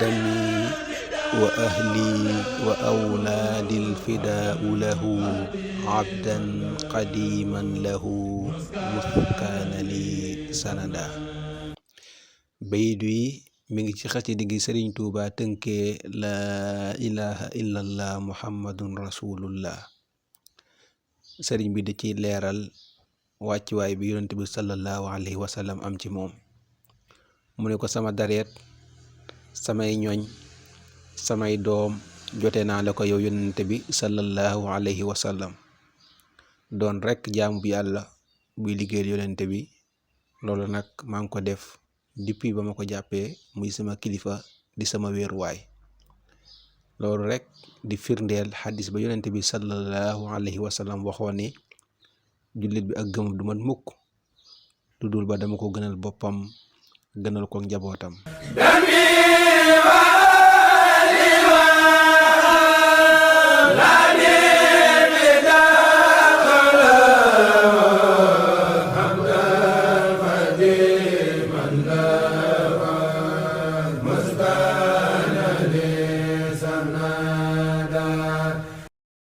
دمي وأهلي وأولادي الفداء له عبدا قديما له مذ كان لي سندا. bayit wi mi ngi ci xasida gi Sëriñ Tuuba tënkee laa ilaha illallah muhammadun rasulullah. sëriñ bi da ciy leeral wàccuwaay bi yonent bi sallallahu alayhi wa sallam am ci moom. mu ne ko sama dareet, samay ñoñ, samay doom jote naa la ko yow yonent bi sallallahu alayhi wa sallam. doon rekk jaamu bi yàlla buy liggéeyal yonent bi, loolu nag maa ngi ko def depuis ba ma ko jàppee muy sama kilifa di sama wéeruwaay. loolu rek di firndeel xadis ba yonent bi sallallahu alayhi wa sallam waxoon ni jullit bi ak gëmam du mat mukk lu dul ba dama ko gënal boppam gënal ko njabootam.